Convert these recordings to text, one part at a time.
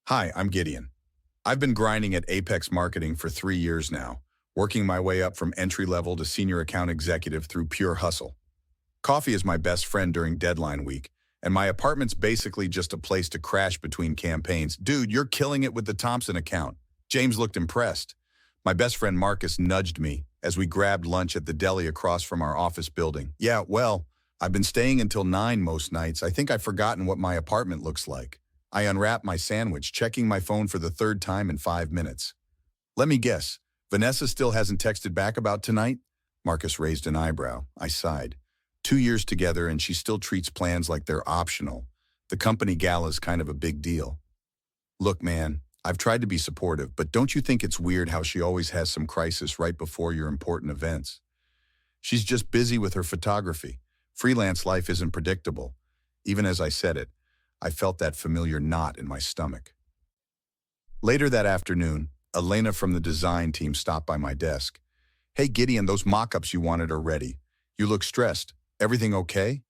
Hi, I'm Gideon. I've been grinding at Apex Marketing for 3 years now, working my way up from entry level to senior account executive through pure hustle. Coffee is my best friend during deadline week, and my apartment's basically just a place to crash between campaigns. Dude, you're killing it with the Thompson account. James looked impressed. My best friend Marcus nudged me as we grabbed lunch at the deli across from our office building. Yeah, well, I've been staying until 9 most nights. I think I've forgotten what my apartment looks like. I unwrap my sandwich, checking my phone for the third time in 5 minutes. Let me guess, Vanessa still hasn't texted back about tonight? Marcus raised an eyebrow. I sighed. 2 years together and she still treats plans like they're optional. The company gala's kind of a big deal. Look, man, I've tried to be supportive, but don't you think it's weird how she always has some crisis right before your important events? She's just busy with her photography. Freelance life isn't predictable. Even as I said it, I felt that familiar knot in my stomach. Later that afternoon, Elena from the design team stopped by my desk. Hey Gideon, those mock-ups you wanted are ready. You look stressed. Everything okay?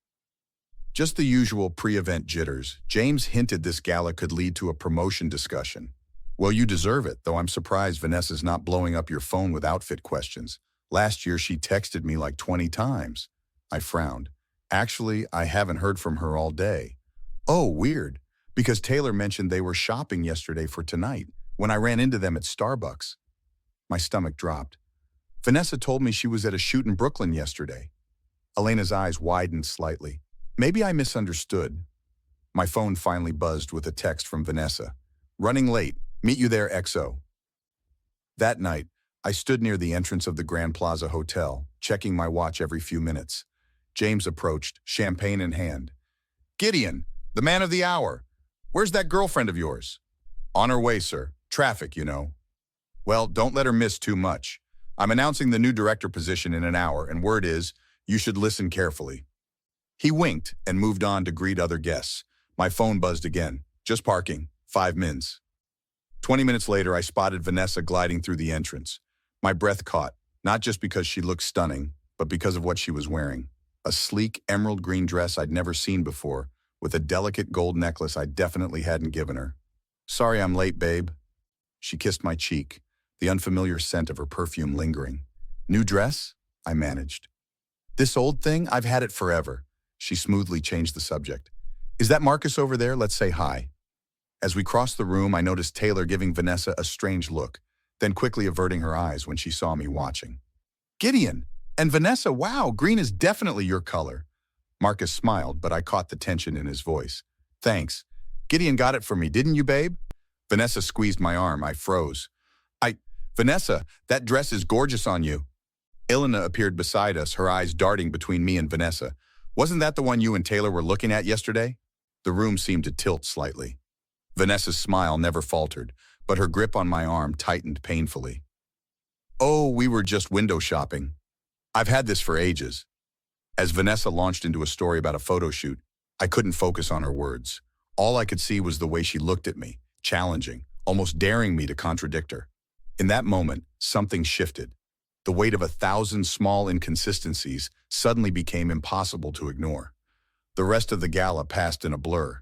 Just the usual pre-event jitters. James hinted this gala could lead to a promotion discussion. Well, you deserve it, though I'm surprised Vanessa's not blowing up your phone with outfit questions. Last year she texted me like 20 times. I frowned. Actually, I haven't heard from her all day. Oh, weird, because Taylor mentioned they were shopping yesterday for tonight when I ran into them at Starbucks. My stomach dropped. Vanessa told me she was at a shoot in Brooklyn yesterday. Elena's eyes widened slightly. Maybe I misunderstood. My phone finally buzzed with a text from Vanessa. Running late. Meet you there, XO. That night, I stood near the entrance of the Grand Plaza Hotel, checking my watch every few minutes. James approached, champagne in hand. Gideon, the man of the hour. Where's that girlfriend of yours? On her way, sir. Traffic, you know. Well, don't let her miss too much. I'm announcing the new director position in an hour, and word is, you should listen carefully. He winked and moved on to greet other guests. My phone buzzed again. Just parking. 5 mins. 20 minutes later, I spotted Vanessa gliding through the entrance. My breath caught, not just because she looked stunning, but because of what she was wearing. A sleek emerald green dress I'd never seen before, with a delicate gold necklace I definitely hadn't given her. Sorry I'm late, babe. She kissed my cheek, the unfamiliar scent of her perfume lingering. New dress? I managed. This old thing? I've had it forever. She smoothly changed the subject. Is that Marcus over there? Let's say hi. As we crossed the room, I noticed Taylor giving Vanessa a strange look, then quickly averting her eyes when she saw me watching. Gideon! And Vanessa, wow, green is definitely your color. Marcus smiled, but I caught the tension in his voice. Thanks. Gideon got it for me, didn't you, babe? Vanessa squeezed my arm. I froze. Vanessa, that dress is gorgeous on you. Elena appeared beside us, her eyes darting between me and Vanessa. Wasn't that the one you and Taylor were looking at yesterday? The room seemed to tilt slightly. Vanessa's smile never faltered, but her grip on my arm tightened painfully. Oh, we were just window shopping. I've had this for ages. As Vanessa launched into a story about a photo shoot, I couldn't focus on her words. All I could see was the way she looked at me, challenging, almost daring me to contradict her. In that moment, something shifted. The weight of 1,000 small inconsistencies suddenly became impossible to ignore. The rest of the gala passed in a blur.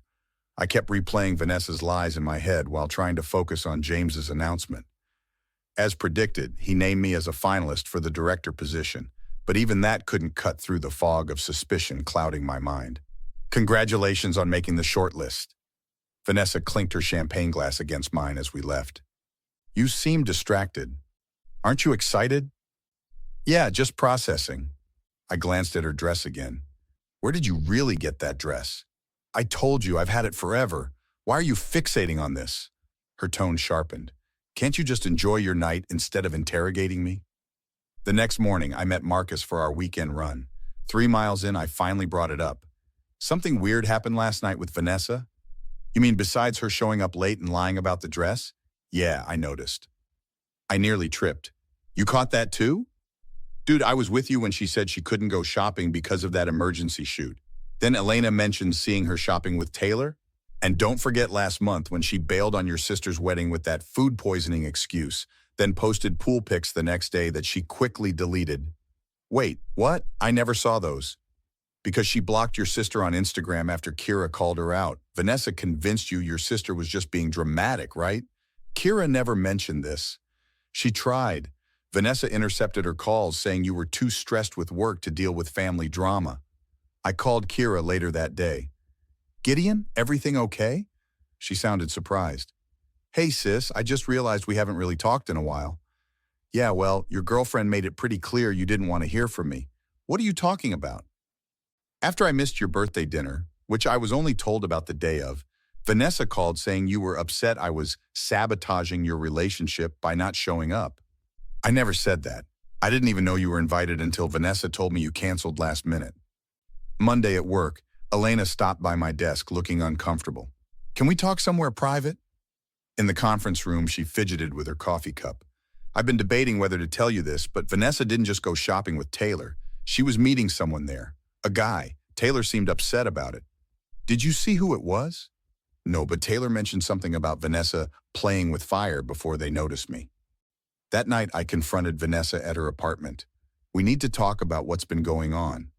I kept replaying Vanessa's lies in my head while trying to focus on James's announcement. As predicted, he named me as a finalist for the director position, but even that couldn't cut through the fog of suspicion clouding my mind. Congratulations on making the shortlist. Vanessa clinked her champagne glass against mine as we left. You seem distracted. Aren't you excited? Yeah, just processing. I glanced at her dress again. Where did you really get that dress? I told you I've had it forever. Why are you fixating on this? Her tone sharpened. Can't you just enjoy your night instead of interrogating me? The next morning, I met Marcus for our weekend run. 3 miles in, I finally brought it up. Something weird happened last night with Vanessa? You mean besides her showing up late and lying about the dress? Yeah, I noticed. I nearly tripped. You caught that too? Dude, I was with you when she said she couldn't go shopping because of that emergency shoot. Then Elena mentioned seeing her shopping with Taylor. And don't forget last month when she bailed on your sister's wedding with that food poisoning excuse, then posted pool pics the next day that she quickly deleted. Wait, what? I never saw those. Because she blocked your sister on Instagram after Kira called her out. Vanessa convinced you your sister was just being dramatic, right? Kira never mentioned this. She tried. Vanessa intercepted her calls saying you were too stressed with work to deal with family drama. I called Kira later that day. Gideon, everything okay? She sounded surprised. Hey sis, I just realized we haven't really talked in a while. Yeah, well, your girlfriend made it pretty clear you didn't want to hear from me. What are you talking about? After I missed your birthday dinner, which I was only told about the day of, Vanessa called saying you were upset I was sabotaging your relationship by not showing up. I never said that. I didn't even know you were invited until Vanessa told me you canceled last minute. Monday at work, Elena stopped by my desk looking uncomfortable. Can we talk somewhere private? In the conference room, she fidgeted with her coffee cup. I've been debating whether to tell you this, but Vanessa didn't just go shopping with Taylor. She was meeting someone there. A guy. Taylor seemed upset about it. Did you see who it was? No, but Taylor mentioned something about Vanessa playing with fire before they noticed me. That night, I confronted Vanessa at her apartment. We need to talk about what's been going on.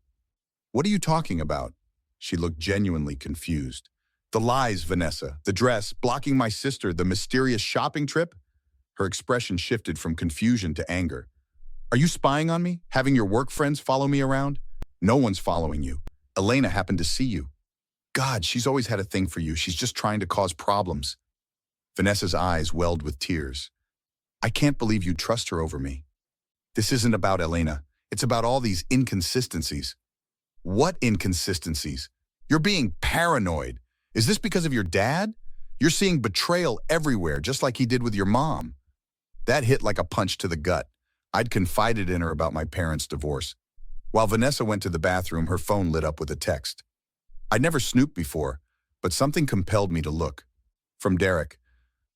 What are you talking about? She looked genuinely confused. The lies, Vanessa, the dress, blocking my sister, the mysterious shopping trip. Her expression shifted from confusion to anger. Are you spying on me? Having your work friends follow me around? No one's following you. Elena happened to see you. God, she's always had a thing for you. She's just trying to cause problems. Vanessa's eyes welled with tears. I can't believe you trust her over me. This isn't about Elena. It's about all these inconsistencies. What inconsistencies? You're being paranoid. Is this because of your dad? You're seeing betrayal everywhere, just like he did with your mom. That hit like a punch to the gut. I'd confided in her about my parents' divorce. While Vanessa went to the bathroom, her phone lit up with a text. I'd never snooped before, but something compelled me to look. From Derek.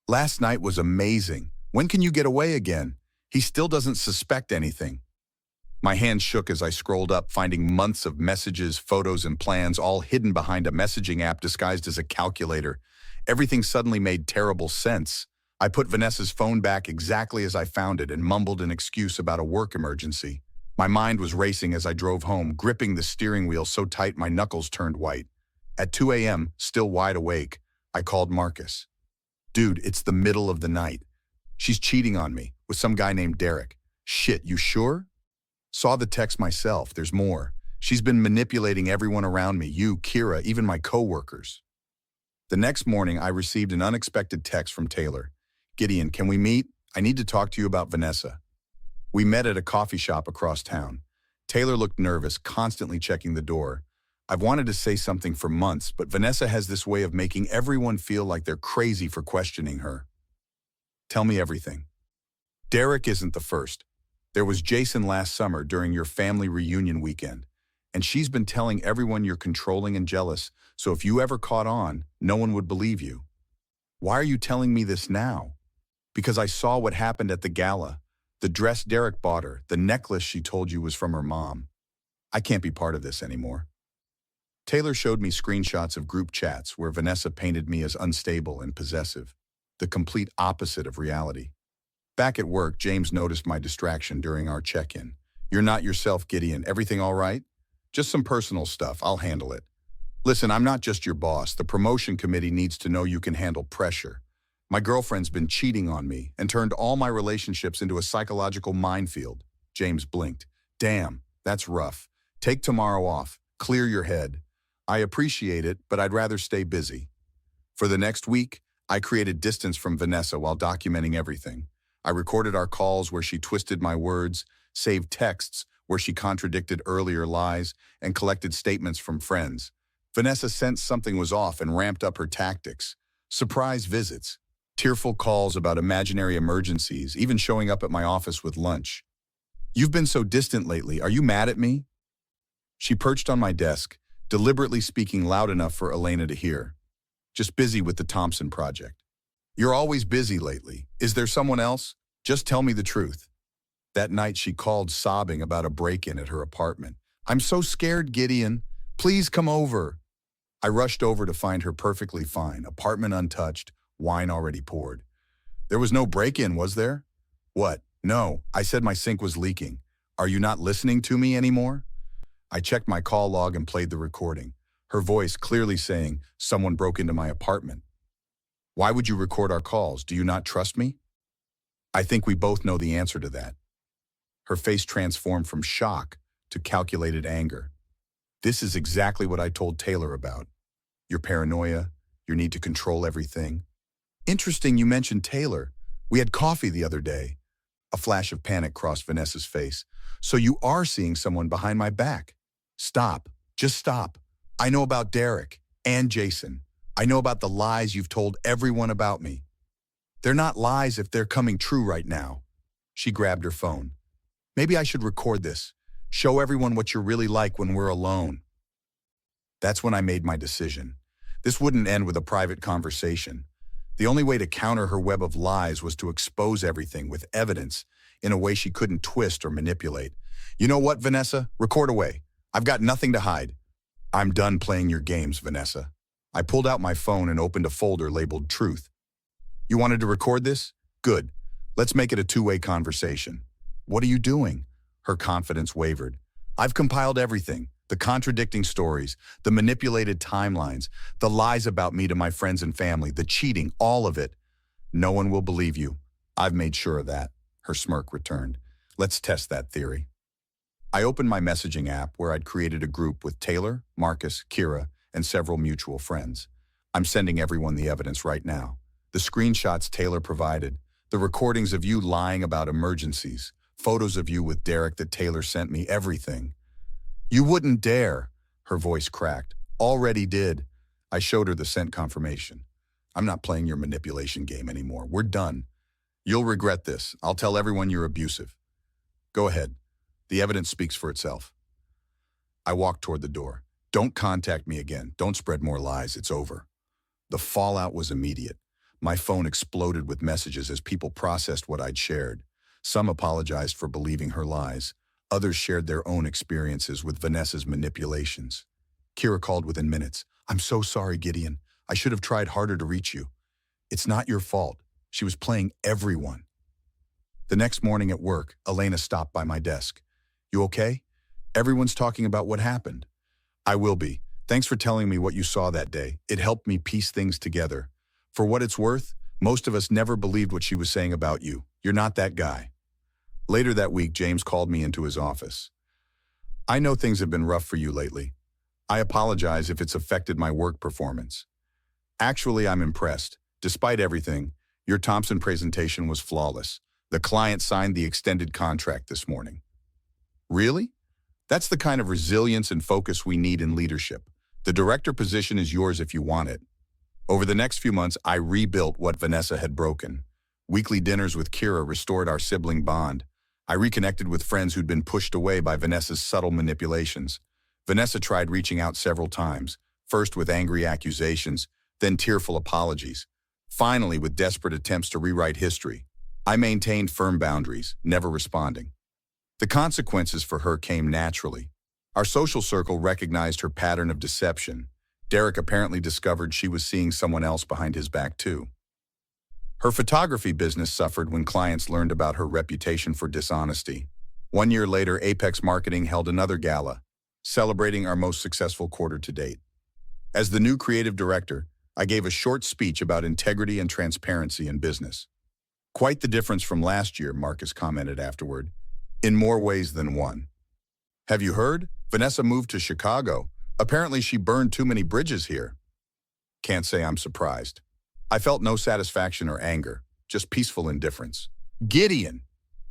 Last night was amazing. When can you get away again? He still doesn't suspect anything. My hand shook as I scrolled up, finding months of messages, photos, and plans, all hidden behind a messaging app disguised as a calculator. Everything suddenly made terrible sense. I put Vanessa's phone back exactly as I found it and mumbled an excuse about a work emergency. My mind was racing as I drove home, gripping the steering wheel so tight my knuckles turned white. At 2 a.m., still wide awake, I called Marcus. Dude, it's the middle of the night. She's cheating on me with some guy named Derek. Shit, you sure? Saw the text myself, there's more. She's been manipulating everyone around me, you, Kira, even my coworkers. The next morning, I received an unexpected text from Taylor. Gideon, can we meet? I need to talk to you about Vanessa. We met at a coffee shop across town. Taylor looked nervous, constantly checking the door. I've wanted to say something for months, but Vanessa has this way of making everyone feel like they're crazy for questioning her. Tell me everything. Derek isn't the first. There was Jason last summer during your family reunion weekend, and she's been telling everyone you're controlling and jealous, so if you ever caught on, no one would believe you. Why are you telling me this now? Because I saw what happened at the gala. The dress Derek bought her, the necklace she told you was from her mom. I can't be part of this anymore. Taylor showed me screenshots of group chats where Vanessa painted me as unstable and possessive, the complete opposite of reality. Back at work, James noticed my distraction during our check-in. You're not yourself, Gideon. Everything all right? Just some personal stuff. I'll handle it. Listen, I'm not just your boss. The promotion committee needs to know you can handle pressure. My girlfriend's been cheating on me and turned all my relationships into a psychological minefield. James blinked. Damn, that's rough. Take tomorrow off. Clear your head. I appreciate it, but I'd rather stay busy. For the next week, I created distance from Vanessa while documenting everything. I recorded our calls where she twisted my words, saved texts where she contradicted earlier lies, and collected statements from friends. Vanessa sensed something was off and ramped up her tactics. Surprise visits. Tearful calls about imaginary emergencies, even showing up at my office with lunch. You've been so distant lately. Are you mad at me? She perched on my desk, deliberately speaking loud enough for Elena to hear. Just busy with the Thompson project. You're always busy lately. Is there someone else? Just tell me the truth. That night she called sobbing about a break-in at her apartment. I'm so scared, Gideon. Please come over. I rushed over to find her perfectly fine, apartment untouched, wine already poured. There was no break-in, was there? What? No, I said my sink was leaking. Are you not listening to me anymore? I checked my call log and played the recording, her voice clearly saying, "Someone broke into my apartment." "Why would you record our calls? Do you not trust me?" I think we both know the answer to that. Her face transformed from shock to calculated anger. "This is exactly what I told Taylor about. Your paranoia, your need to control everything." "Interesting you mentioned Taylor. We had coffee the other day." A flash of panic crossed Vanessa's face. "So you are seeing someone behind my back." "Stop. Just stop. I know about Derek and Jason. I know about the lies you've told everyone about me. They're not lies if they're coming true right now." She grabbed her phone. "Maybe I should record this. Show everyone what you're really like when we're alone." That's when I made my decision. This wouldn't end with a private conversation. The only way to counter her web of lies was to expose everything with evidence in a way she couldn't twist or manipulate. "You know what, Vanessa? Record away. I've got nothing to hide." "I'm done playing your games, Vanessa." I pulled out my phone and opened a folder labeled Truth. "You wanted to record this? Good. Let's make it a two-way conversation." "What are you doing?" Her confidence wavered. "I've compiled everything. The contradicting stories, the manipulated timelines, the lies about me to my friends and family, the cheating, all of it. No one will believe you. I've made sure of that." Her smirk returned. "Let's test that theory." I opened my messaging app where I'd created a group with Taylor, Marcus, Kira, and several mutual friends. I'm sending everyone the evidence right now. The screenshots Taylor provided, the recordings of you lying about emergencies, photos of you with Derek that Taylor sent me, everything. "You wouldn't dare." Her voice cracked. "Already did." I showed her the sent confirmation. "I'm not playing your manipulation game anymore. We're done. You'll regret this. I'll tell everyone you're abusive." "Go ahead. The evidence speaks for itself." I walked toward the door. "Don't contact me again. Don't spread more lies. It's over." The fallout was immediate. My phone exploded with messages as people processed what I'd shared. Some apologized for believing her lies. Others shared their own experiences with Vanessa's manipulations. Kira called within minutes. "I'm so sorry, Gideon. I should have tried harder to reach you." "It's not your fault. She was playing everyone." The next morning at work, Elena stopped by my desk. "You okay? Everyone's talking about what happened." "I will be. Thanks for telling me what you saw that day. It helped me piece things together. For what it's worth, most of us never believed what she was saying about you. You're not that guy." Later that week, James called me into his office. "I know things have been rough for you lately. I apologize if it's affected my work performance. Actually, I'm impressed. Despite everything, your Thompson presentation was flawless. The client signed the extended contract this morning." "Really? That's the kind of resilience and focus we need in leadership. The director position is yours if you want it." Over the next few months, I rebuilt what Vanessa had broken. Weekly dinners with Kira restored our sibling bond. I reconnected with friends who'd been pushed away by Vanessa's subtle manipulations. Vanessa tried reaching out several times, first with angry accusations, then tearful apologies, finally with desperate attempts to rewrite history. I maintained firm boundaries, never responding. The consequences for her came naturally. Our social circle recognized her pattern of deception. Derek apparently discovered she was seeing someone else behind his back too. Her photography business suffered when clients learned about her reputation for dishonesty. 1 year later, Apex Marketing held another gala, celebrating our most successful quarter to date. As the new creative director, I gave a short speech about integrity and transparency in business. "Quite the difference from last year," Marcus commented afterward, "in more ways than one." "Have you heard? Vanessa moved to Chicago. Apparently she burned too many bridges here." Can't say I'm surprised. I felt no satisfaction or anger, just peaceful indifference. "Gideon!"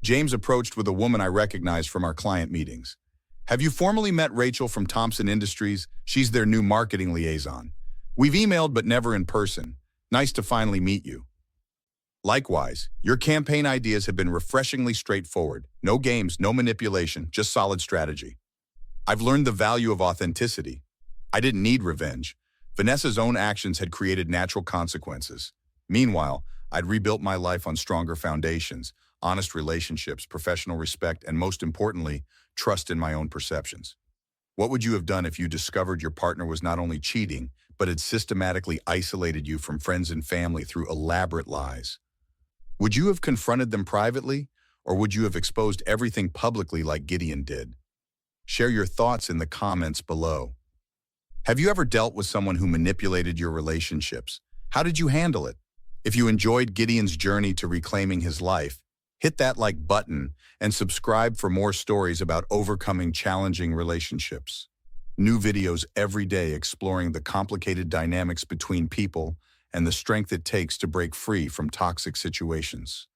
James approached with a woman I recognized from our client meetings. "Have you formally met Rachel from Thompson Industries? She's their new marketing liaison. We've emailed but never in person. Nice to finally meet you." "Likewise, your campaign ideas have been refreshingly straightforward. No games, no manipulation, just solid strategy. I've learned the value of authenticity. I didn't need revenge. Vanessa's own actions had created natural consequences. Meanwhile, I'd rebuilt my life on stronger foundations, honest relationships, professional respect, and most importantly, trust in my own perceptions." What would you have done if you discovered your partner was not only cheating, but had systematically isolated you from friends and family through elaborate lies? Would you have confronted them privately, or would you have exposed everything publicly like Gideon did? Share your thoughts in the comments below. Have you ever dealt with someone who manipulated your relationships? How did you handle it? If you enjoyed Gideon's journey to reclaiming his life, hit that like button and subscribe for more stories about overcoming challenging relationships. New videos every day exploring the complicated dynamics between people and the strength it takes to break free from toxic situations.